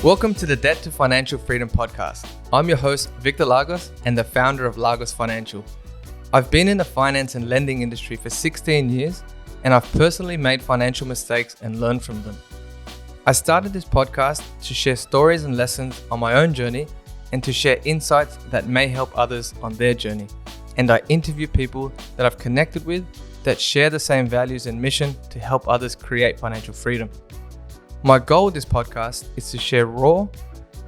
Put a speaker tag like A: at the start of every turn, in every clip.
A: Welcome to the Debt to Financial Freedom podcast. I'm your host, Victor Lagos, and the founder of Lagos Financial. I've been in the finance and lending industry for 16 years, and I've personally made financial mistakes and learned from them. I started this podcast to share stories and lessons on my own journey and to share insights that may help others on their journey. And I interview people that I've connected with that share the same values and mission to help others create financial freedom. My goal with this podcast is to share raw,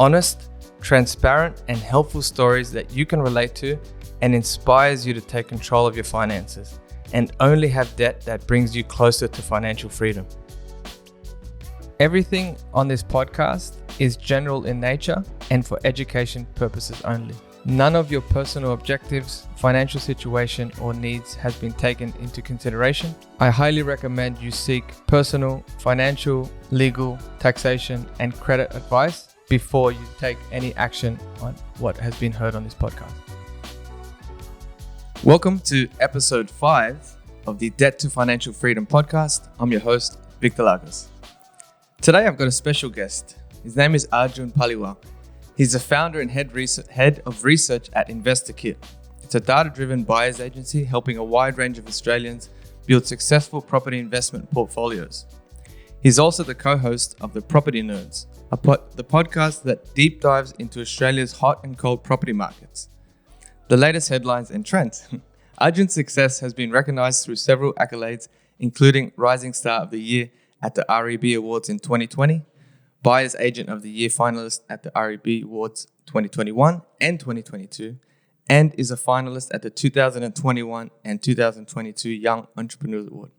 A: honest, transparent, and helpful stories that you can relate to and inspires you to take control of your finances and only have debt that brings you closer to financial freedom. Everything on this podcast is general in nature and for education purposes only. None of your personal objectives, financial situation, or needs has been taken into consideration. I highly recommend you seek personal, financial, legal, taxation, and credit advice before you take any action on what has been heard on this podcast. Welcome to episode 5 of the Debt to Financial Freedom podcast. I'm your host, Victor Lagos. Today I've got a special guest. His name is Arjun Paliwal. He's the founder and head of research at InvestorKit. It's a data-driven buyer's agency helping a wide range of Australians build successful property investment portfolios. He's also the co-host of The Property Nerds, the podcast that deep dives into Australia's hot and cold property markets, the latest headlines and trends. Arjun's success has been recognized through several accolades, including Rising Star of the Year at the REB Awards in 2020, Buyer's Agent of the Year finalist at the REB Awards 2021 and 2022, and is a finalist at the 2021 and 2022 Young Entrepreneurs Award.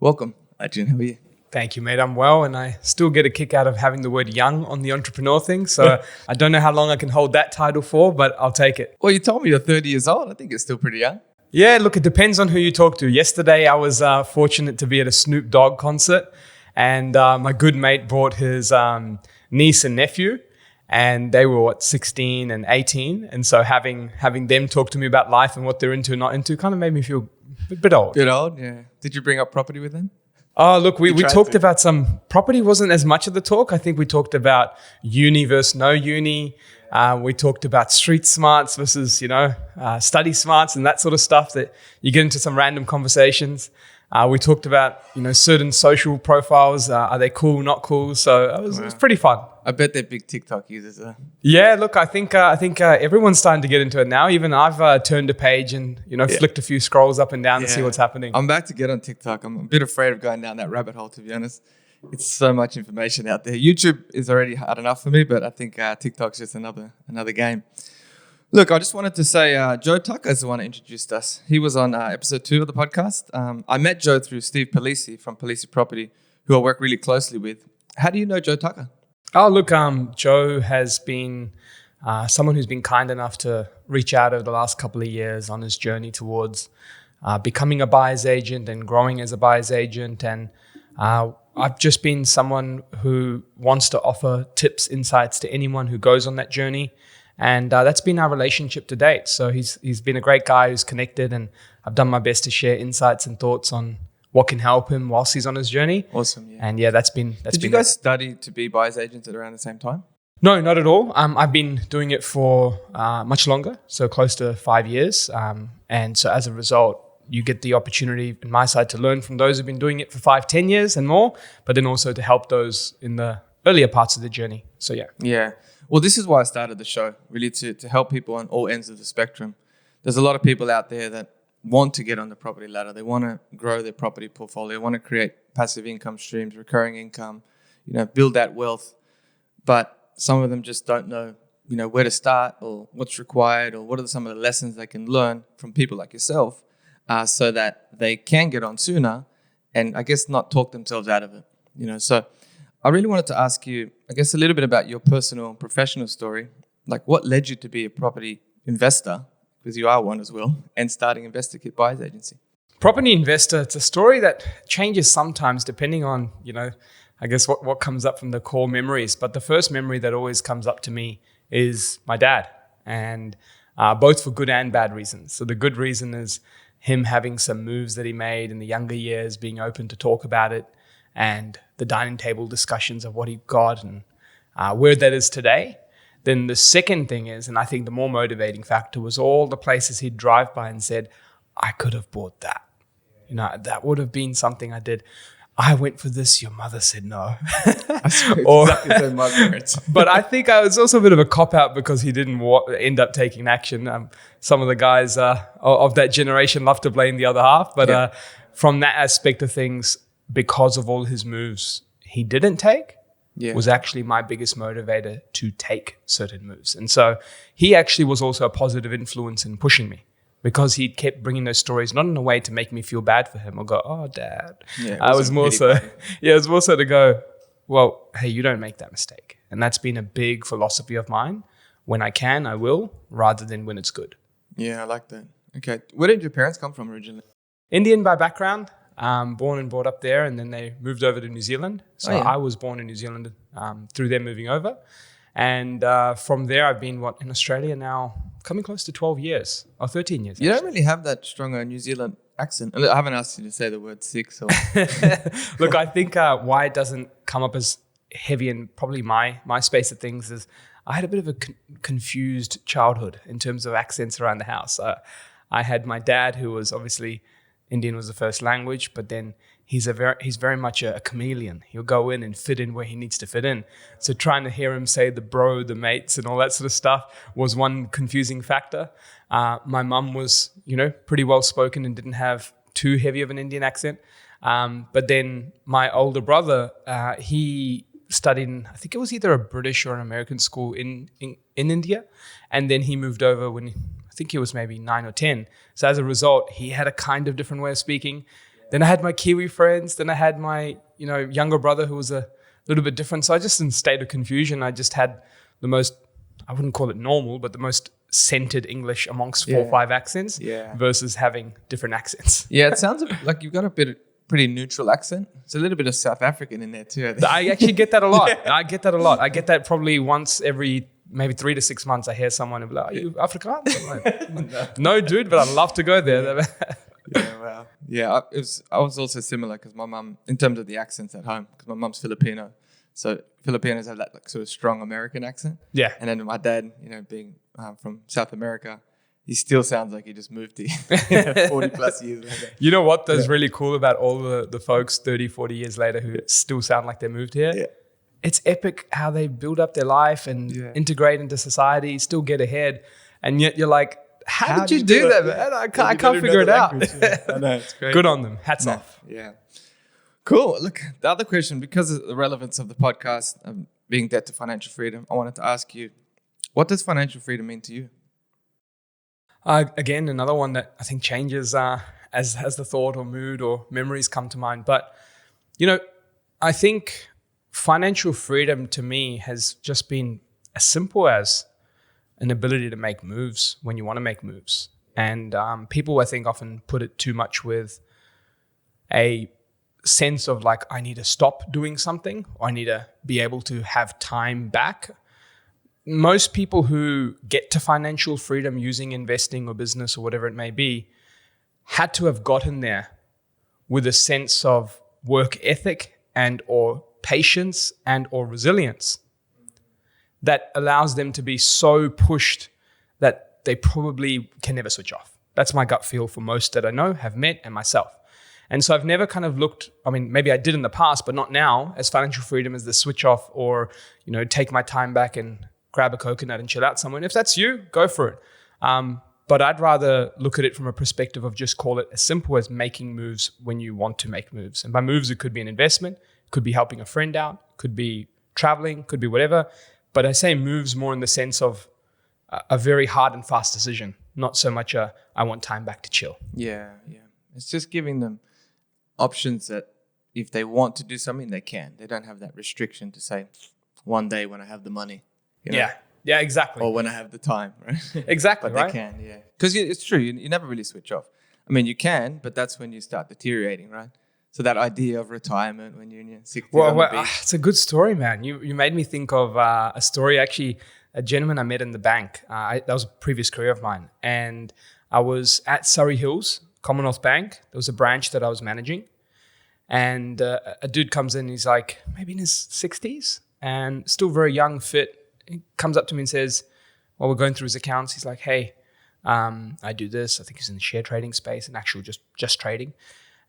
A: Welcome, Arjun. How are you?
B: Thank you, mate. I'm well, and I still get a kick out of having the word young on the entrepreneur thing. So I don't know how long I can hold that title for, but I'll take it.
A: Well, you told me you're 30 years old. I think you're still pretty young.
B: Yeah, look, it depends on who you talk to. Yesterday, I was fortunate to be at a Snoop Dogg concert. And my good mate brought his niece and nephew, and they were 16 and 18. And so having them talk to me about life and what they're into and not into kind of made me feel a bit old.
A: Bit old, yeah. Did you bring up property with them?
B: Oh, look, we talked about some property. Wasn't as much of the talk. I think we talked about uni versus no uni. We talked about street smarts versus, study smarts and that sort of stuff that you get into some random conversations. We talked about, certain social profiles. Are they cool, not cool? So it was pretty fun.
A: I bet they're big TikTok users.
B: Yeah, look, I think everyone's starting to get into it now. Even I've turned a page and, flicked a few scrolls up and down to see what's happening.
A: I'm about to get on TikTok. I'm a bit afraid of going down that rabbit hole, to be honest. It's so much information out there. YouTube is already hard enough for me, but I think TikTok's just another game. Look, I just wanted to say Joe Tucker is the one who introduced us. He was on episode 2 of the podcast. I met Joe through Steve Palisi from Palisi Property, who I work really closely with. How do you know Joe Tucker?
B: Oh, look, Joe has been someone who's been kind enough to reach out over the last couple of years on his journey towards becoming a buyer's agent and growing as a buyer's agent. And I've just been someone who wants to offer tips, insights to anyone who goes on that journey. And that's been our relationship to date. So he's been a great guy who's connected, and I've done my best to share insights and thoughts on what can help him whilst he's on his journey.
A: Awesome, yeah.
B: And yeah, that's been.
A: Did you guys study to be buyer's agents at around the same time?
B: No, not at all. I've been doing it for much longer, so close to 5 years. And so as a result, you get the opportunity on my side to learn from those who've been doing it for 5, 10 years and more, but then also to help those in the earlier parts of the journey. So yeah.
A: Yeah. Well, this is why I started the show, really to help people on all ends of the spectrum. There's a lot of people out there that want to get on the property ladder. They want to grow their property portfolio, want to create passive income streams, recurring income, build that wealth. But some of them just don't know, where to start or what's required or what are some of the lessons they can learn from people like yourself so that they can get on sooner and I guess not talk themselves out of it, So I really wanted to ask you, I guess, a little bit about your personal and professional story. Like what led you to be a property investor, because you are one as well, and starting InvestorKit Buyer's Agency?
B: Property investor, it's a story that changes sometimes depending on, I guess what comes up from the core memories. But the first memory that always comes up to me is my dad, and both for good and bad reasons. So the good reason is him having some moves that he made in the younger years, being open to talk about it, and the dining table discussions of what he got and where that is today. Then the second thing is, and I think the more motivating factor was all the places he'd drive by and said, I could have bought that. That would have been something I did. I went for this. Your mother said no.
A: I swear exactly the same my parents.
B: But I think I was also a bit of a cop-out because he didn't end up taking action. Some of the guys of that generation love to blame the other half. But from that aspect of things, because of all his moves he didn't take, was actually my biggest motivator to take certain moves. And so he actually was also a positive influence in pushing me. Because he kept bringing those stories, not in a way to make me feel bad for him or go, oh, Dad.
A: Yeah,
B: it was more so to go, well, hey, you don't make that mistake. And that's been a big philosophy of mine. When I can, I will, rather than when it's good.
A: Yeah, I like that. Okay. Where did your parents come from originally?
B: Indian by background, born and brought up there, and then they moved over to New Zealand. So I was born in New Zealand through them moving over. And from there, I've been, in Australia now, coming close to 12 years or 13 years.
A: You don't really have that stronger New Zealand accent. I haven't asked you to say the word six. Or
B: Look, I think why it doesn't come up as heavy in probably my space of things is I had a bit of a confused childhood in terms of accents around the house. I had my dad, who was obviously Indian was the first language, but then he's very much a chameleon. He'll go in and fit in where he needs to fit in. So trying to hear him say the bro, the mates, and all that sort of stuff was one confusing factor. My mum was, pretty well spoken and didn't have too heavy of an Indian accent. But then my older brother, he studied in, I think it was either a British or an American school in India, and then he moved over when I think he was maybe 9 or 10. So as a result, he had a kind of different way of speaking. Then I had my Kiwi friends. Then I had my, younger brother who was a little bit different. So I just in a state of confusion, I just had the most, I wouldn't call it normal, but the most centered English amongst 4 or 5 accents versus having different accents.
A: Yeah, it sounds like you've got a pretty neutral accent. It's a little bit of South African in there too.
B: I actually get that a lot. I get that a lot. I get that probably once every maybe 3 to 6 months. I hear someone be like, are you Afrikaans? I'm like, no, dude, but I'd love to go there.
A: Yeah, wow. Yeah, I was also similar because my mum, in terms of the accents at home, because my mum's Filipino, so Filipinos have that sort of strong American accent.
B: Yeah.
A: And then my dad, being from South America, he still sounds like he just moved here 40 plus years later.
B: You know what is really cool about all the folks 30, 40 years later who still sound like they moved here?
A: Yeah.
B: It's epic how they build up their life and integrate into society, still get ahead. And yet you're like, how did you do that, man? I can't figure it out.
A: I know, it's great.
B: Good on them. Hats off.
A: Yeah. Cool. Look, the other question, because of the relevance of the podcast, being debt to financial freedom, I wanted to ask you, what does financial freedom mean to you?
B: Again, another one that I think changes as the thought or mood or memories come to mind. But, I think financial freedom to me has just been as simple as an ability to make moves when you want to make moves. And people, I think, often put it too much with a sense of like, I need to stop doing something, or I need to be able to have time back. Most people who get to financial freedom using investing or business or whatever it may be had to have gotten there with a sense of work ethic and or patience and or resilience that allows them to be so pushed that they probably can never switch off. That's my gut feel for most that I know, have met, and myself. And so I've never kind of looked, maybe I did in the past, but not now, as financial freedom as the switch off or, take my time back and grab a coconut and chill out somewhere. And if that's you, go for it. But I'd rather look at it from a perspective of just call it as simple as making moves when you want to make moves. And by moves, it could be an investment, could be helping a friend out, could be traveling, could be whatever. But I say moves more in the sense of a very hard and fast decision, not so much I want time back to chill.
A: Yeah. It's just giving them options that if they want to do something, they can. They don't have that restriction to say, one day when I have the money.
B: Yeah, exactly.
A: Or when I have the time, right?
B: Exactly,
A: but they can, yeah. Because it's true, you never really switch off. You can, but that's when you start deteriorating, right? So that idea of retirement when you're in your 60s on the beach.
B: It's a good story, man. You made me think of a story, actually, a gentleman I met in the bank. That was a previous career of mine. And I was at Surrey Hills, Commonwealth Bank. There was a branch that I was managing. And a dude comes in, he's like maybe in his 60s. and still very young, fit. He comes up to me and says, while we're going through his accounts, he's like, hey, I do this. I think he's in the share trading space and actually just trading.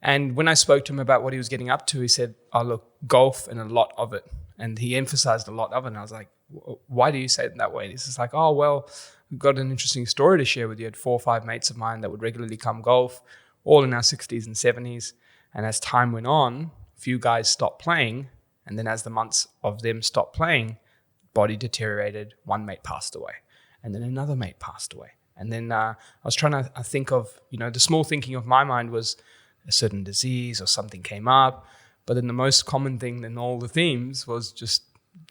B: And when I spoke to him about what he was getting up to, he said, oh, look, golf and a lot of it. And he emphasized a lot of it. And I was like, why do you say it that way? He's just like, oh, well, we've got an interesting story to share with you. I had 4 or 5 mates of mine that would regularly come golf, all in our 60s and 70s. And as time went on, a few guys stopped playing. And then as the months of them stopped playing, body deteriorated. One mate passed away. And then another mate passed away. And then I was trying to think of, the small thinking of my mind was a certain disease or something came up. But then the most common thing in all the themes was just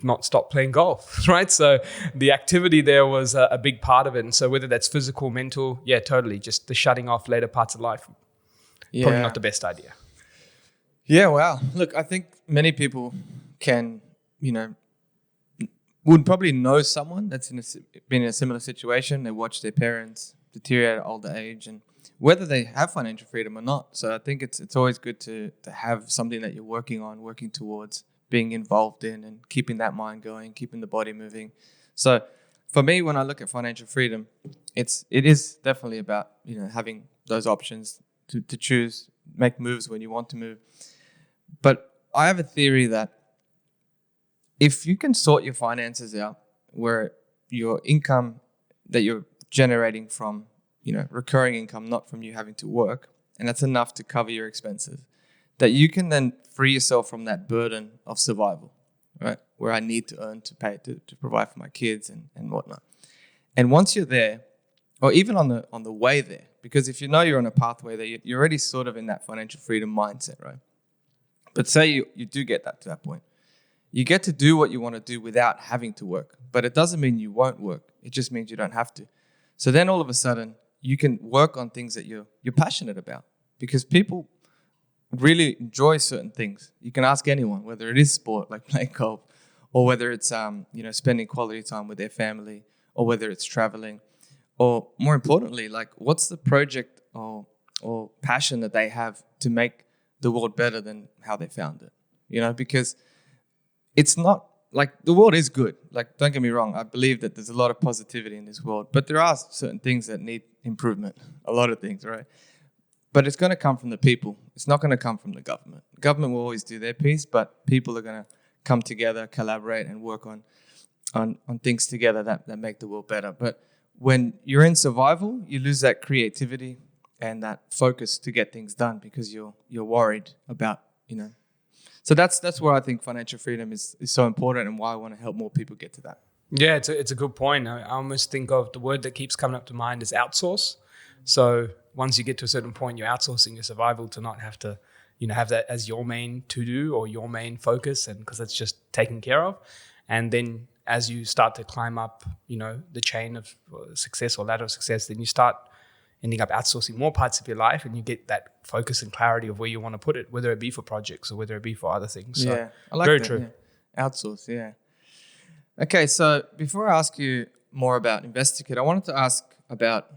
B: not stop playing golf, right? So the activity there was a big part of it. And so whether that's physical, mental, yeah, totally. Just the shutting off later parts of life, probably not the best idea.
A: Yeah, wow. Look, I think many people can, would probably know someone that's been in a similar situation. They watch their parents deteriorate at older age, and whether they have financial freedom or not. So I think it's always good to have something that you're working on, working towards, being involved in, and keeping that mind going, keeping the body moving. So for me, when I look at financial freedom, it is definitely about having those options to choose, make moves when you want to move. But I have a theory that if you can sort your finances out, where your income that you're generating from recurring income, not from you having to work, and that's enough to cover your expenses, that you can then free yourself from that burden of survival, right? Where I need to earn to pay to provide for my kids and whatnot. And once you're there, or even on the way there, because if you're on a pathway there, you're already sort of in that financial freedom mindset, right? But say you do get to that point, you get to do what you want to do without having to work. But it doesn't mean you won't work. It just means you don't have to. So then all of a sudden, you can work on things that you're passionate about, because people really enjoy certain things. You can ask anyone, whether it is sport like playing golf, or whether it's spending quality time with their family, or whether it's traveling, or more importantly, like what's the project or passion that they have to make the world better than how they found it. Because it's not like the world is good. Like, don't get me wrong, I believe that there's a lot of positivity in this world, but there are certain things that need improvement, a lot of things, right? But it's going to come from the people. It's not going to come from the government. The government will always do their piece, but people are going to come together, collaborate, and work on things together that make the world better. But when you're in survival, you lose that creativity and that focus to get things done, because you're worried about, So that's where I think financial freedom is so important, and why I want to help more people get to that.
B: Yeah, it's a good point. I almost think of the word that keeps coming up to mind is outsource. So once you get to a certain point, you're outsourcing your survival to not have to, have that as your main to-do or your main focus, and because it's just taken care of. And then as you start to climb up, the chain of success or ladder of success, then you start ending up outsourcing more parts of your life, and you get that focus and clarity of where you want to put it, whether it be for projects or whether it be for other things. So,
A: yeah, I like
B: very
A: that.
B: true.
A: Yeah. Outsource, yeah. Okay, so before I ask you more about InvestorKit, I wanted to ask about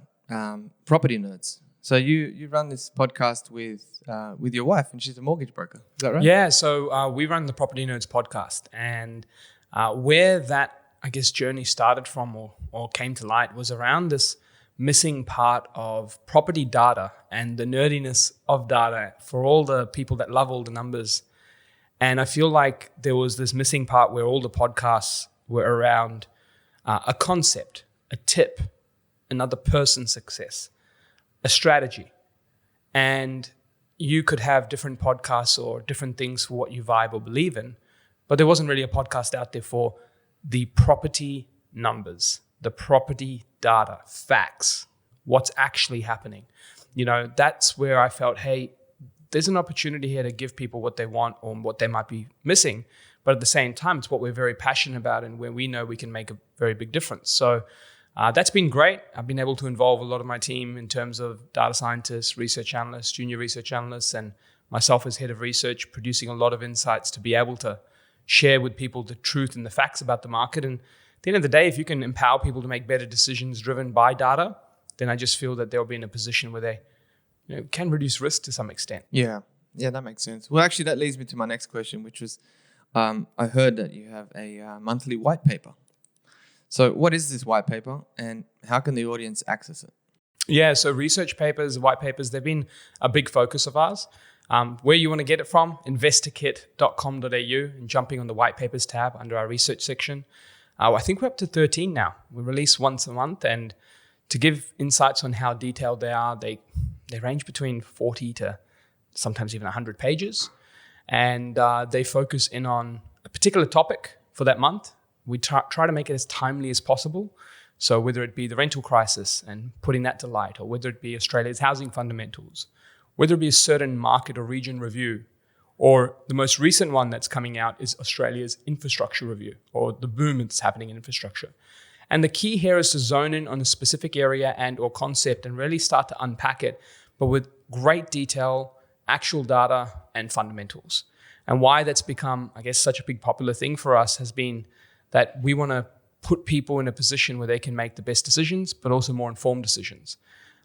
A: property nerds. So you run this podcast with your wife, and she's a mortgage broker. Is that right?
B: Yeah, so we run the Property Nerds podcast, and where that, I guess, journey started from or came to light was around this missing part of property data and the nerdiness of data for all the people that love all the numbers. And I feel like there was this missing part where all the podcasts were around a concept, a tip, another person's success, a strategy. And you could have different podcasts or different things for what you vibe or believe in, but there wasn't really a podcast out there for the property numbers, the property data, facts, what's actually happening. That's where I felt, hey, there's an opportunity here to give people what they want or what they might be missing. But at the same time, it's what we're very passionate about and where we know we can make a very big difference. So that's been great. I've been able to involve a lot of my team in terms of data scientists, research analysts, junior research analysts, and myself as head of research, producing a lot of insights to be able to share with people the truth and the facts about the market. And at the end of the day, if you can empower people to make better decisions driven by data, then I just feel that they'll be in a position where they can reduce risk to some extent.
A: Yeah, that makes sense. Well, actually, that leads me to my next question, which was, I heard that you have a monthly white paper. So what is this white paper and how can the audience access it?
B: Yeah, so research papers, white papers, they've been a big focus of ours. Where you want to get it from, investorkit.com.au, and jumping on the white papers tab under our research section. I think we're up to 13 now. We release once a month, and to give insights on how detailed they are, they range between 40 to sometimes even 100 pages. And they focus in on a particular topic for that month. We try to make it as timely as possible. So whether it be the rental crisis and putting that to light, or whether it be Australia's housing fundamentals, whether it be a certain market or region review, or the most recent one that's coming out is Australia's infrastructure review, or the boom that's happening in infrastructure. And the key here is to zone in on a specific area and or concept and really start to unpack it, but with great detail, actual data, and fundamentals. And why that's become, I guess, such a big popular thing for us has been that we want to put people in a position where they can make the best decisions, but also more informed decisions.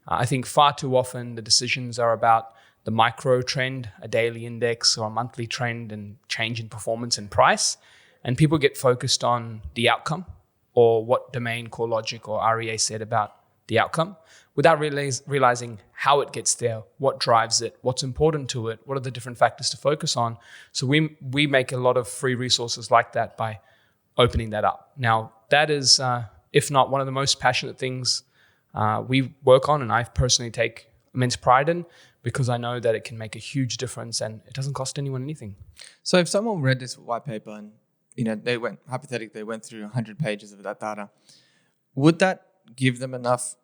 B: I think far too often the decisions are about the micro trend, a daily index or a monthly trend and change in performance and price. And people get focused on the outcome or what domain CoreLogic or REA said about the outcome without realizing how it gets there, what drives it, what's important to it, what are the different factors to focus on. So we make a lot of free resources like that by opening that up. Now, that is, if not one of the most passionate things we work on, and I personally take immense pride in, because I know that it can make a huge difference and it doesn't cost anyone anything.
A: So if someone read this white paper and they went through 100 pages of that data, would that give them enough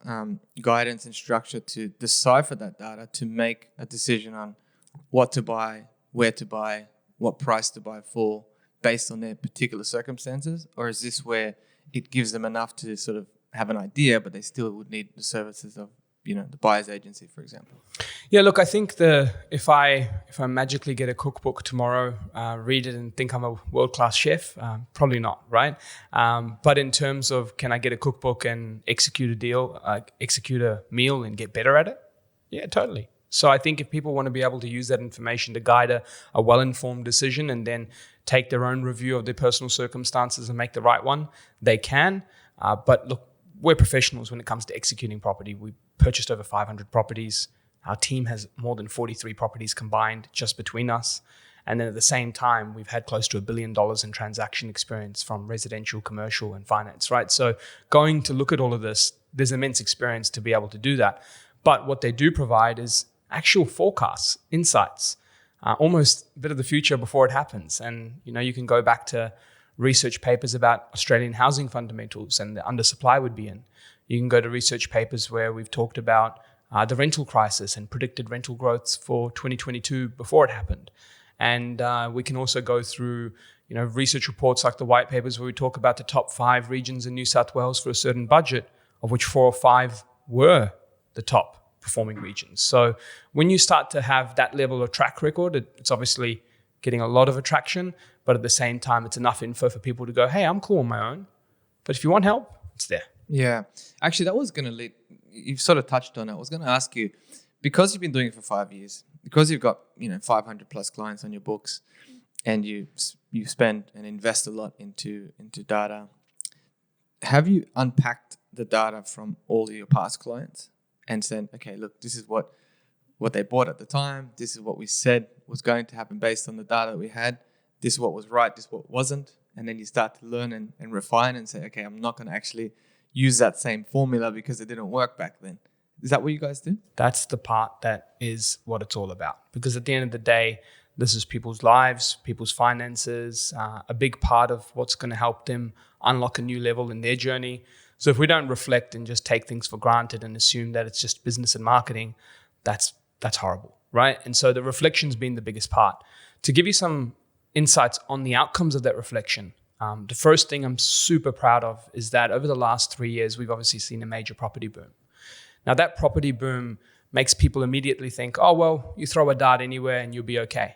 A: guidance and structure to decipher that data to make a decision on what to buy, where to buy, what price to buy for, based on their particular circumstances? Or is this where it gives them enough to sort of have an idea, but they still would need the services of, the buyer's agency, for example?
B: Yeah, look, I think if I magically get a cookbook tomorrow, read it and think I'm a world-class chef, probably not, right? But in terms of can I get a cookbook and execute a meal and get better at it? Yeah, totally. So I think if people want to be able to use that information to guide a well-informed decision and then take their own review of their personal circumstances and make the right one, they can. But look, we're professionals when it comes to executing property. We purchased over 500 properties. Our team has more than 43 properties combined just between us. And then at the same time, we've had close to $1 billion in transaction experience from residential, commercial, and finance, right? So going to look at all of this, there's immense experience to be able to do that. But what they do provide is actual forecasts, insights, almost a bit of the future before it happens. And, you can go back to research papers about Australian housing fundamentals and the undersupply would be in. You can go to research papers where we've talked about the rental crisis and predicted rental growths for 2022 before it happened. And we can also go through, research reports like the white papers where we talk about the top 5 regions in New South Wales for a certain budget, of which 4 or 5 were the top performing regions. So when you start to have that level of track record, it's obviously getting a lot of attraction, but at the same time, it's enough info for people to go, hey, I'm cool on my own. But if you want help, it's there.
A: Yeah. Actually, that was going to lead, you've sort of touched on it. I was going to ask you, because you've been doing it for 5 years, because you've got, 500 plus clients on your books, and you spend and invest a lot into data, have you unpacked the data from all of your past clients and said, okay, look, this is what they bought at the time. This is what we said was going to happen based on the data that we had. This is what was right. This is what wasn't. And then you start to learn and refine and say, okay, I'm not going to actually use that same formula because it didn't work back then. Is that what you guys do?
B: That's the part that is what it's all about. Because at the end of the day, this is people's lives, people's finances, a big part of what's going to help them unlock a new level in their journey. So if we don't reflect and just take things for granted and assume that it's just business and marketing, that's horrible, right? And so the reflection's been the biggest part. To give you some insights on the outcomes of that reflection, the first thing I'm super proud of is that over the last 3 years, we've obviously seen a major property boom. Now that property boom makes people immediately think, oh, well, you throw a dart anywhere and you'll be okay.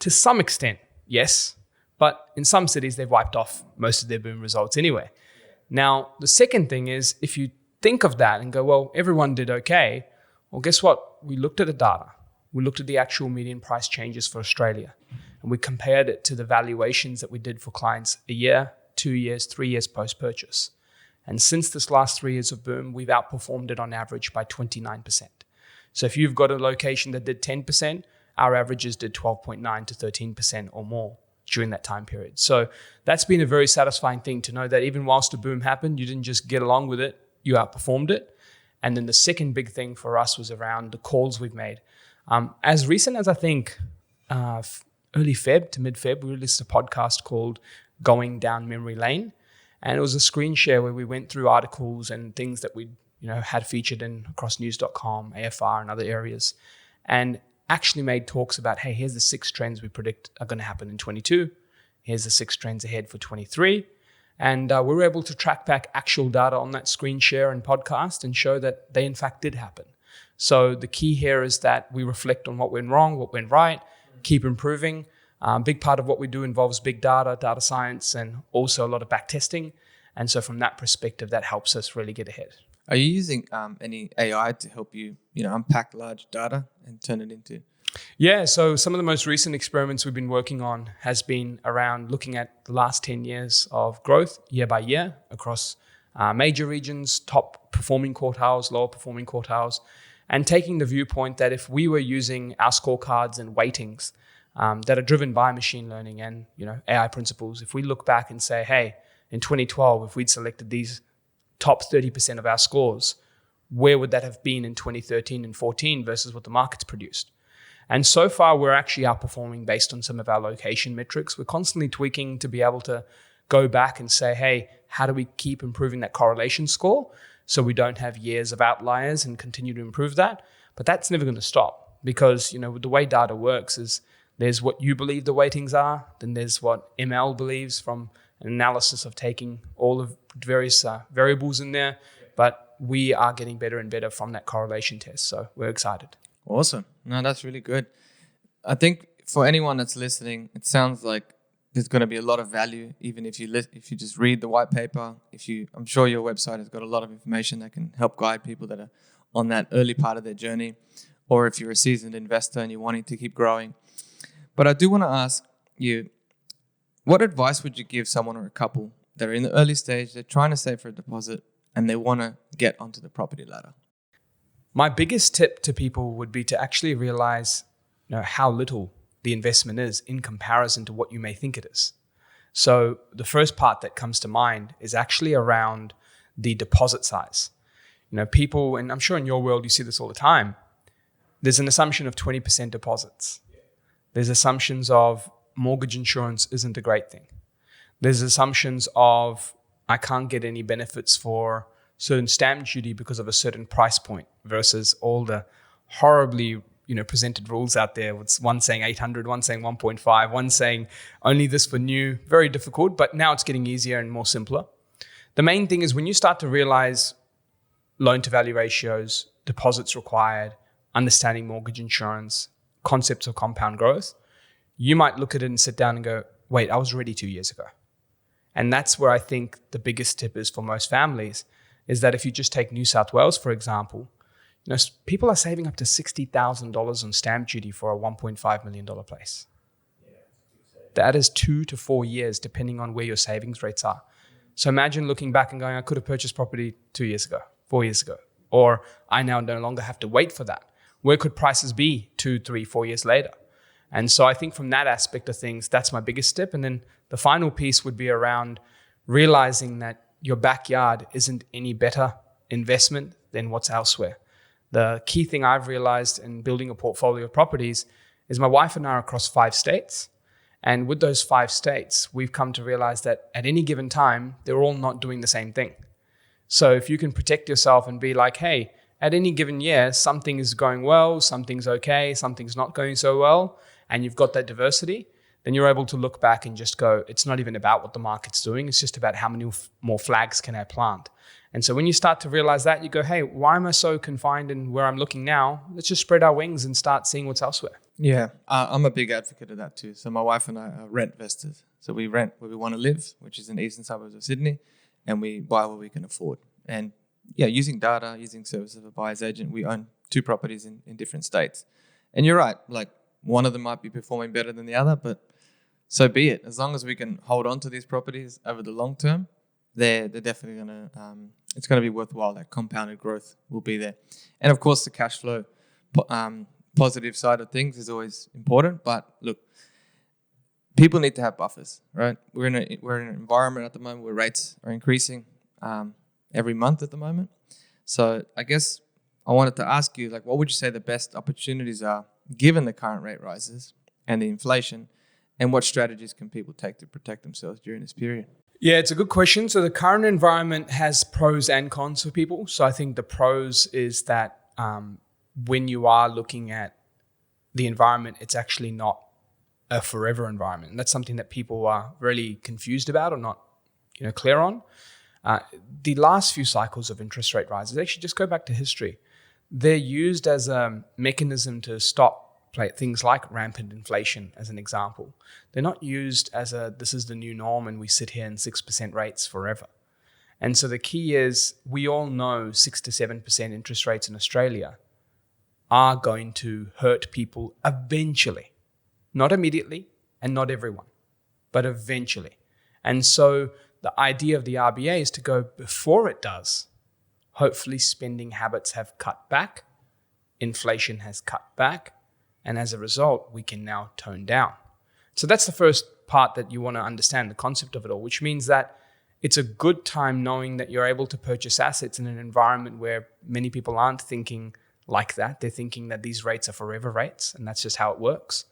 B: To some extent, yes, but in some cities, they've wiped off most of their boom results anyway. Now, the second thing is, if you think of that and go, well, everyone did okay, well, guess what? We looked at the data. We looked at the actual median price changes for Australia. and we compared it to the valuations that we did for clients a year, 2 years, 3 years post-purchase. And since this last 3 years of boom, we've outperformed it on average by 29%. So if you've got a location that did 10%, our averages did 12.9 to 13% or more during that time period. So that's been a very satisfying thing to know that even whilst the boom happened, you didn't just get along with it, you outperformed it. And then the second big thing for us was around the calls we've made. As recent as I think early Feb to mid-Feb, we released a podcast called Going Down Memory Lane. And it was a screen share where we went through articles and things that we had featured in across news.com, AFR, and other areas, and actually made talks about, hey, here's the 6 trends we predict are going to happen in 22. Here's the 6 trends ahead for 23. And we were able to track back actual data on that screen share and podcast and show that they in fact did happen. So the key here is that we reflect on what went wrong, what went right, keep improving. Big part of what we do involves big data science, and also a lot of back testing. And so from that perspective, that helps us really get ahead.
A: Are you using any AI to help you, unpack large data and turn it into?
B: Yeah, so some of the most recent experiments we've been working on has been around looking at the last 10 years of growth year by year across major regions, top performing quartiles, lower performing quartiles, and taking the viewpoint that if we were using our scorecards and weightings that are driven by machine learning and AI principles, if we look back and say, hey, in 2012, if we'd selected these top 30% of our scores, where would that have been in 2013 and 14 versus what the market's produced? And so far, we're actually outperforming based on some of our location metrics. We're constantly tweaking to be able to go back and say, hey, how do we keep improving that correlation score so we don't have years of outliers and continue to improve that? But that's never going to stop because, the way data works is there's what you believe the weightings are, then there's what ML believes from an analysis of taking all of various variables in there. But we are getting better and better from that correlation test. So we're excited.
A: Awesome. No, that's really good. I think for anyone that's listening, it sounds like there's going to be a lot of value, even if you just read the white paper. I'm sure your website has got a lot of information that can help guide people that are on that early part of their journey, or if you're a seasoned investor and you're wanting to keep growing. But I do want to ask you, what advice would you give someone or a couple that are in the early stage, they're trying to save for a deposit, and they want to get onto the property ladder?
B: My biggest tip to people would be to actually realize how little the investment is in comparison to what you may think it is. So the first part that comes to mind is actually around the deposit size. People, and I'm sure in your world you see this all the time, there's an assumption of 20% deposits. There's assumptions of mortgage insurance isn't a great thing. There's assumptions of I can't get any benefits for certain stamp duty because of a certain price point versus all the horribly presented rules out there. With one saying 800, one saying 1.5, one saying only this for new. Very difficult, but now it's getting easier and more simpler. The main thing is when you start to realize loan to value ratios, deposits required, understanding mortgage insurance, concepts of compound growth, you might look at it and sit down and go, wait, I was ready 2 years ago. And that's where I think the biggest tip is for most families, is that if you just take New South Wales, for example, people are saving up to $60,000 on stamp duty for a $1.5 million place. That is 2 to 4 years, depending on where your savings rates are. So imagine looking back and going, I could have purchased property 2 years ago, 4 years ago, or I now no longer have to wait for that. Where could prices be 2, 3, 4 years later? And so I think from that aspect of things, that's my biggest step. And then the final piece would be around realizing that your backyard isn't any better investment than what's elsewhere. The key thing I've realized in building a portfolio of properties is my wife and I are across 5 states. And with those 5 states, we've come to realize that at any given time, they're all not doing the same thing. So if you can protect yourself and be like, hey, at any given year, something is going well, something's okay, something's not going so well, and you've got that diversity, then you're able to look back and just go, it's not even about what the market's doing, it's just about how many more flags can I plant. And so when you start to realize that, you go, hey, why am I so confined in where I'm looking now? Let's just spread our wings and start seeing what's elsewhere.
A: Yeah, I'm a big advocate of that too. So my wife and I are rent investors. So we rent where we want to live, which is in the eastern suburbs of Sydney, and we buy what we can afford. And yeah, using data, using service of a buyer's agent, we own 2 properties in different states. And you're right, like one of them might be performing better than the other, but so be it. As long as we can hold on to these properties over the long term, they're definitely gonna it's gonna be worthwhile. That compounded growth will be there, and of course the cash flow positive side of things is always important. But look, people need to have buffers, right? We're in an environment at the moment where rates are increasing every month at the moment. So I guess I wanted to ask you, like, what would you say the best opportunities are given the current rate rises and the inflation, and what strategies can people take to protect themselves during this period?
B: Yeah, it's a good question. So the current environment has pros and cons for people. So I think the pros is that when you are looking at the environment, it's actually not a forever environment. And that's something that people are really confused about or not, clear on. The last few cycles of interest rate rises, actually just go back to history. They're used as a mechanism to stop things like rampant inflation, as an example. They're not used as this is the new norm and we sit here in 6% rates forever. And so the key is, we all know 6 to 7% interest rates in Australia are going to hurt people eventually. Not immediately and not everyone, but eventually. And so the idea of the RBA is to go before it does. Hopefully spending habits have cut back, inflation has cut back, and as a result, we can now tone down. So that's the first part that you want to understand, the concept of it all, which means that it's a good time knowing that you're able to purchase assets in an environment where many people aren't thinking like that. They're thinking that these rates are forever rates, and that's just how it works.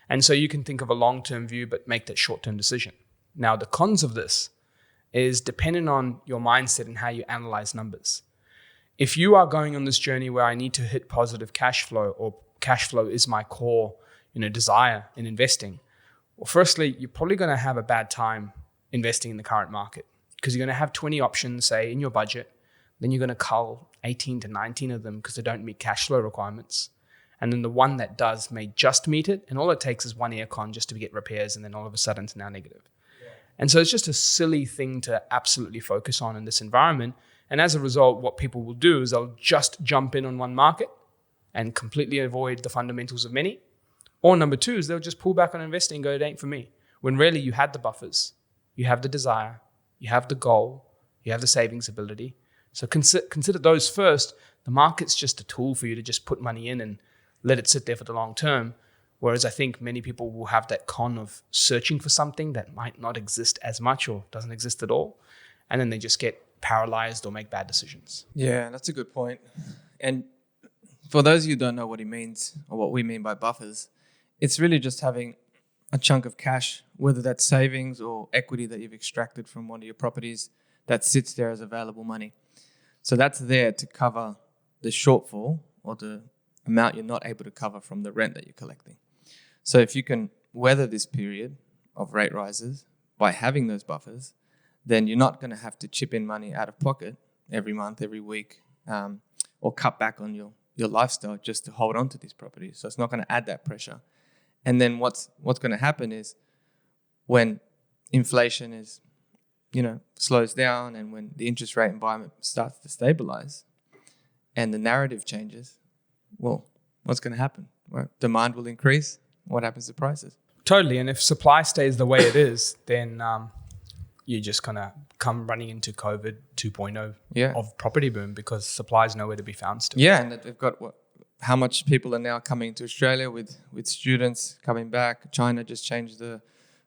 B: And so you can think of a long-term view, but make that short-term decision. Now, the cons of this is dependent on your mindset and how you analyze numbers. If you are going on this journey where I need to hit positive cash flow, or cash flow is my core, desire in investing, well, firstly, you're probably going to have a bad time investing in the current market, because you're going to have 20 options, say, in your budget. Then you're going to cull 18 to 19 of them because they don't meet cash flow requirements. And then the one that does may just meet it, and all it takes is one aircon just to get repairs, and then all of a sudden it's now negative. Yeah. And so it's just a silly thing to absolutely focus on in this environment. And as a result, what people will do is they'll just jump in on one market and completely avoid the fundamentals of many. Or number two is they'll just pull back on investing and go, it ain't for me. When really you had the buffers, you have the desire, you have the goal, you have the savings ability. So consider those first. The market's just a tool for you to just put money in and let it sit there for the long term. Whereas I think many people will have that con of searching for something that might not exist as much or doesn't exist at all. And then they just get paralyzed or make bad decisions.
A: Yeah, that's a good point. And for those of you who don't know what he means or what we mean by buffers, it's really just having a chunk of cash, whether that's savings or equity that you've extracted from one of your properties, that sits there as available money. So that's there to cover the shortfall or the amount you're not able to cover from the rent that you're collecting. So if you can weather this period of rate rises by having those buffers, then you're not going to have to chip in money out of pocket every month, every week, or cut back on your lifestyle just to hold on to these properties. So it's not going to add that pressure. And then what's going to happen is when inflation is, slows down, and when the interest rate environment starts to stabilize and the narrative changes, well, what's going to happen? Right? Demand will increase. What happens to prices?
B: Totally. And if supply stays the way it is, then you're just going to come running into COVID 2.0 of property boom, because supply is nowhere to be found still.
A: Yeah, and they've got how much people are now coming to Australia with students coming back. China just changed the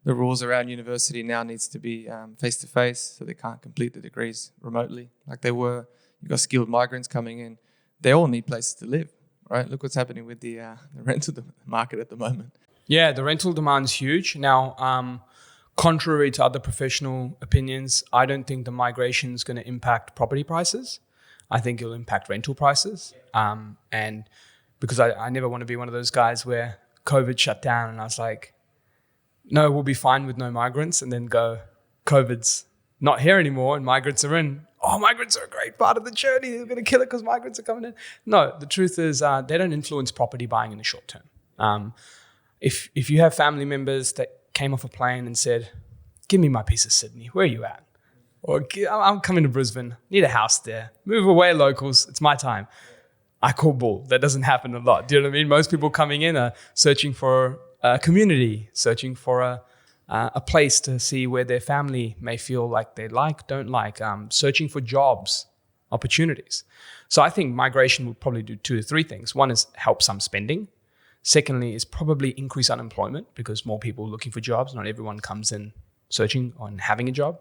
A: rules around university, now needs to be face-to-face, so they can't complete the degrees remotely like they were. You've got skilled migrants coming in. They all need places to live, right? Look what's happening with the rental market at the moment.
B: Yeah, the rental demand's huge. Now, contrary to other professional opinions, I don't think the migration is going to impact property prices. I think it'll impact rental prices. And because I never want to be one of those guys where COVID shut down and I was like, no, we'll be fine with no migrants, and then go, COVID's not here anymore and migrants are in. Oh, migrants are a great part of the journey. They're going to kill it because migrants are coming in. No, the truth is they don't influence property buying in the short term. If you have family members that came off a plane and said, give me my piece of Sydney, where are you at? Or I'm coming to Brisbane, need a house there, move away locals, it's my time. I call bull. That doesn't happen a lot. Do you know what I mean? Most people coming in are searching for a community, searching for a place to see where their family may feel like they don't like, searching for jobs, opportunities. So I think migration will probably do 2 to 3 things. One is help some spending. Secondly is probably increase unemployment because more people are looking for jobs. Not everyone comes in searching on having a job.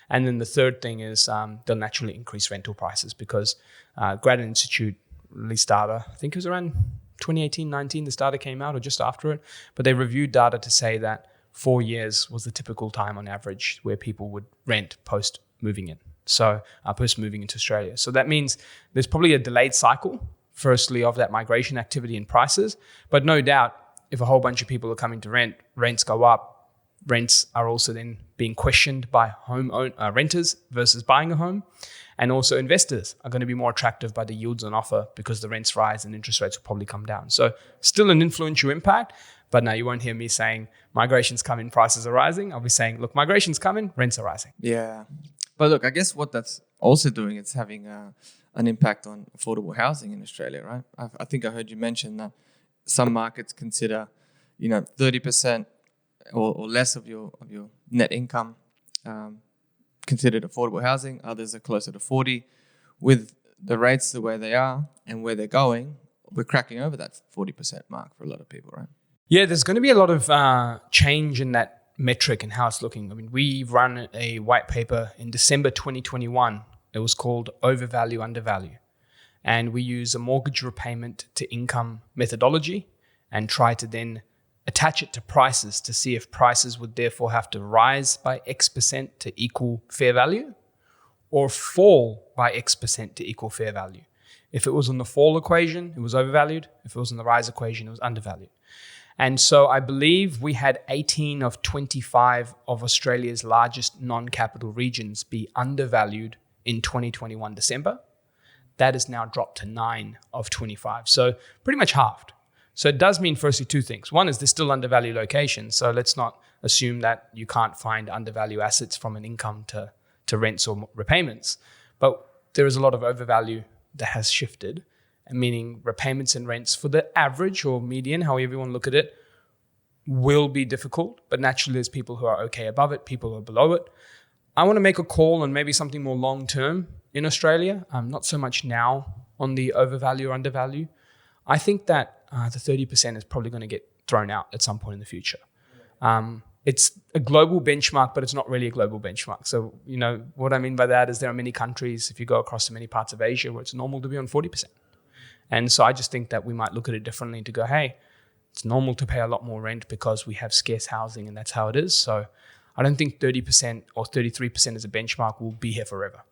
B: And then the third thing is they'll naturally increase rental prices because Grattan Institute released data, I think it was around 2018-19, this data came out or just after it, but they reviewed data to say that 4 years was the typical time on average where people would rent post moving in. So post moving into Australia. So that means there's probably a delayed cycle, firstly, of that migration activity and prices. But no doubt, if a whole bunch of people are coming to rent, rents go up. Rents are also then being questioned by renters versus buying a home. And also investors are going to be more attractive by the yields on offer because the rents rise and interest rates will probably come down. So still an influential impact. But now you won't hear me saying migration's coming, prices are rising. I'll be saying, look, migration's coming, rents are rising.
A: Yeah. But look, I guess what that's also doing, it's having an impact on affordable housing in Australia, right? I think I heard you mention that some markets consider, 30% or less of your net income considered affordable housing. Others are closer to 40. With the rates the way they are and where they're going, we're cracking over that 40% mark for a lot of people, right?
B: Yeah, there's going to be a lot of change in that metric and how it's looking. I mean, we run a white paper in December 2021. It was called Overvalue, Undervalue. And we use a mortgage repayment to income methodology and try to then attach it to prices to see if prices would therefore have to rise by X% to equal fair value or fall by X% to equal fair value. If it was on the fall equation, it was overvalued. If it was on the rise equation, it was undervalued. And so I believe we had 18 of 25 of Australia's largest non-capital regions be undervalued in 2021 December. That has now dropped to 9 of 25. So pretty much halved. So it does mean firstly 2 things. One is there's still undervalued locations. So let's not assume that you can't find undervalued assets from an income to rents or repayments. But there is a lot of overvalue that has shifted, meaning repayments and rents for the average or median, however you want to look at it, will be difficult. But naturally, there's people who are okay above it, people who are below it. I want to make a call on maybe something more long-term in Australia, not so much now on the overvalue or undervalue. I think that the 30% is probably going to get thrown out at some point in the future. It's a global benchmark, but it's not really a global benchmark. So, what I mean by that is there are many countries, if you go across to many parts of Asia, where it's normal to be on 40%. And so I just think that we might look at it differently to go, hey, it's normal to pay a lot more rent because we have scarce housing and that's how it is. So I don't think 30% or 33% as a benchmark will be here forever.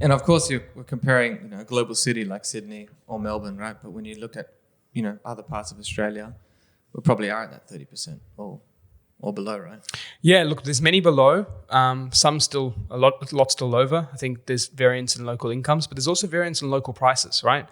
A: And of course, we're comparing a global city like Sydney or Melbourne, right? But when you look at other parts of Australia, we probably are at that 30% or below, right? Yeah,
B: look, there's many below. Some still, a lot still over. I think there's variance in local incomes, but there's also variance in local prices, right?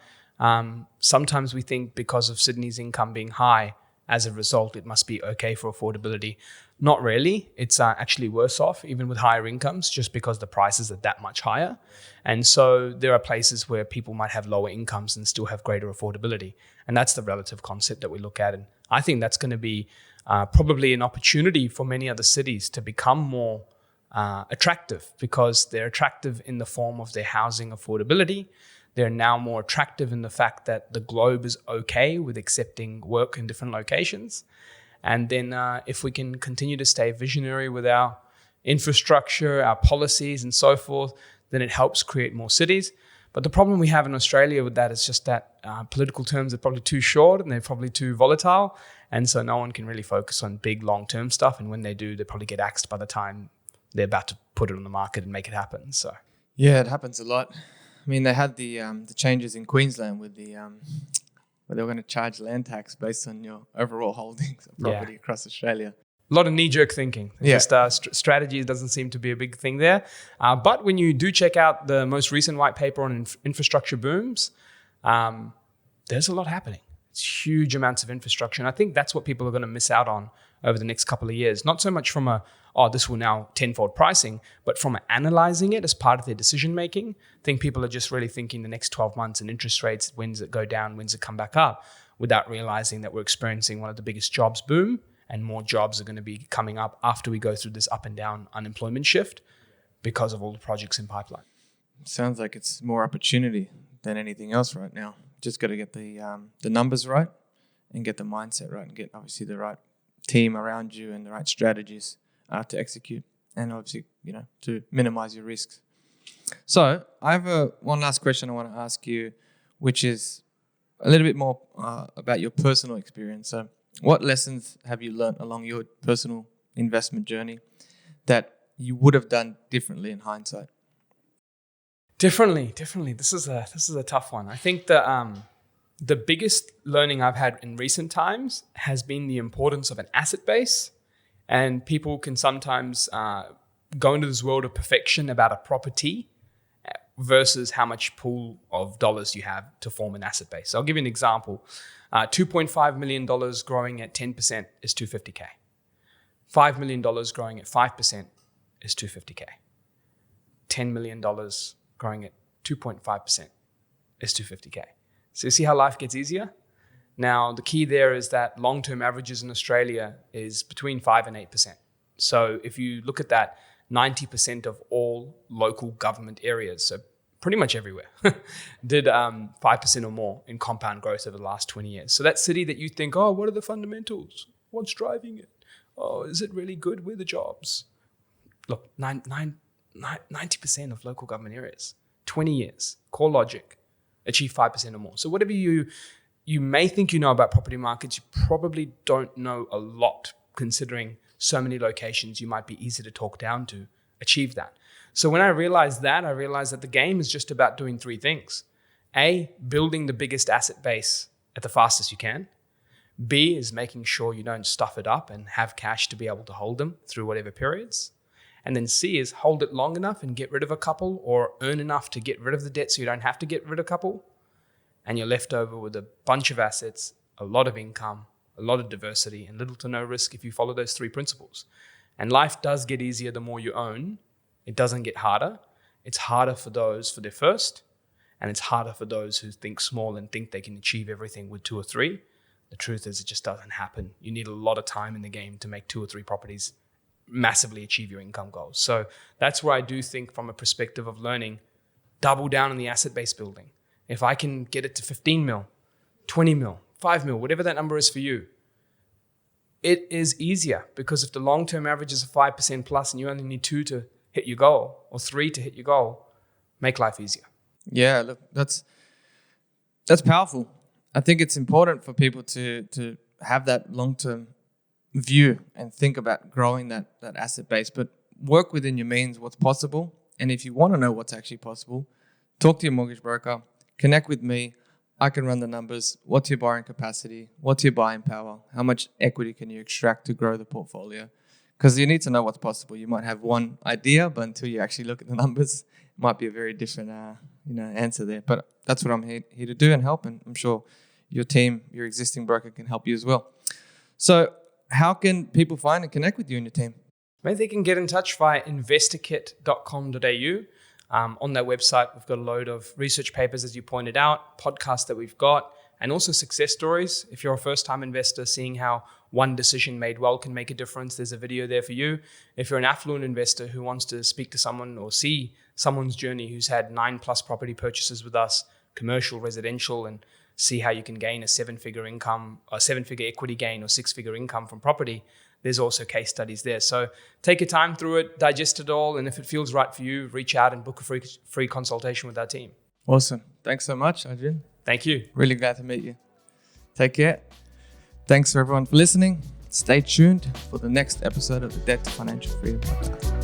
B: Sometimes we think because of Sydney's income being high, as a result, it must be okay for affordability. Not really. It's actually worse off, even with higher incomes, just because the prices are that much higher. And so there are places where people might have lower incomes and still have greater affordability. And that's the relative concept that we look at. And I think that's going to be probably an opportunity for many other cities to become more attractive because they're attractive in the form of their housing affordability. They're now more attractive in the fact that the globe is okay with accepting work in different locations. And then if we can continue to stay visionary with our infrastructure, our policies and so forth, then it helps create more cities. But the problem we have in Australia with that is just that political terms are probably too short and they're probably too volatile. And so no one can really focus on big long-term stuff. And when they do, they probably get axed by the time they're about to put it on the market and make it happen. So
A: yeah, it happens a lot. I mean, they had the changes in Queensland with the where they were going to charge land tax based on your overall holdings of property across Australia.
B: A lot of knee-jerk thinking. Just strategy doesn't seem to be a big thing there. But when you do check out the most recent white paper on infrastructure booms, there's a lot happening. It's huge amounts of infrastructure. And I think that's what people are going to miss out on over the next couple of years. Not so much from this will now tenfold pricing, but from analyzing it as part of their decision-making. I think people are just really thinking the next 12 months and interest rates, when's it go down, when's it come back up, without realizing that we're experiencing one of the biggest jobs boom and more jobs are going to be coming up after we go through this up and down unemployment shift because of all the projects in pipeline.
A: Sounds like it's more opportunity than anything else right now. Just got to get the numbers right and get the mindset right and get obviously the right team around you and the right strategies to execute and obviously, to minimize your risks. So I have one last question I want to ask you, which is a little bit more about your personal experience. So what lessons have you learned along your personal investment journey that you would have done differently in hindsight?
B: Differently. This is a tough one. I think that the biggest learning I've had in recent times has been the importance of an asset base. And people can sometimes go into this world of perfection about a property versus how much pool of dollars you have to form an asset base. So I'll give you an example. $2.5 million growing at 10% is $250K. $5 million growing at 5% is $250K. $10 million growing at 2.5% is $250K. So you see how life gets easier? Now, the key there is that long-term averages in Australia is between 5 and 8%. So if you look at that, 90% of all local government areas, so pretty much everywhere, did 5% or more in compound growth over the last 20 years. So that city that you think, oh, what are the fundamentals? What's driving it? Oh, is it really good? Where are the jobs? Look, 90% of local government areas, 20 years, core logic, achieve 5% or more. So whatever you may think you know about property markets, you probably don't know a lot, considering so many locations you might be easy to talk down to achieve that. So when I realized that the game is just about doing three things. A, building the biggest asset base at the fastest you can. B, is making sure you don't stuff it up and have cash to be able to hold them through whatever periods. And then C is hold it long enough and get rid of a couple, or earn enough to get rid of the debt so you don't have to get rid of a couple. And you're left over with a bunch of assets, a lot of income, a lot of diversity, and little to no risk if you follow those three principles. And life does get easier the more you own. It doesn't get harder. It's harder for those for their first, and it's harder for those who think small and think they can achieve everything with 2 or 3. The truth is it just doesn't happen. You need a lot of time in the game to make 2 or 3 properties massively achieve your income goals. So that's where I do think, from a perspective of learning, double down on the asset-based building. If I can get it to 15 mil, 20 mil, 5 mil, whatever that number is for you, it is easier, because if the long-term average is 5% plus and you only need 2 to hit your goal or 3 to hit your goal, make life easier.
A: Yeah, look, that's powerful. I think it's important for people to have that long-term view and think about growing that asset base, but work within your means, what's possible. And if you want to know what's actually possible, talk to your mortgage broker, connect with me. I can run the numbers. What's your borrowing capacity? What's your buying power? How much equity can you extract to grow the portfolio? Because you need to know what's possible. You might have one idea, but until you actually look at the numbers, it might be a very different answer there. But that's what I'm here to do and help, and I'm sure your team, your existing broker, can help you as well. So how can people find and connect with you and your team?
B: Maybe they can get in touch via InvestorKit.com.au. On that website, we've got a load of research papers, as you pointed out, podcasts that we've got, and also success stories. If you're a first-time investor, seeing how one decision made well can make a difference, there's a video there for you. If you're an affluent investor who wants to speak to someone or see someone's journey who's had 9+ property purchases with us, commercial, residential, and see how you can gain a 7-figure income, a 7-figure equity gain or 6-figure income from property, there's also case studies there. So take your time through it, digest it all, and if it feels right for you, reach out and book a free consultation with our team.
A: Awesome. Thanks so much, Arjun.
B: Thank you.
A: Really glad to meet you. Take care. Thanks for everyone for listening. Stay tuned for the next episode of the Debt to Financial Freedom podcast.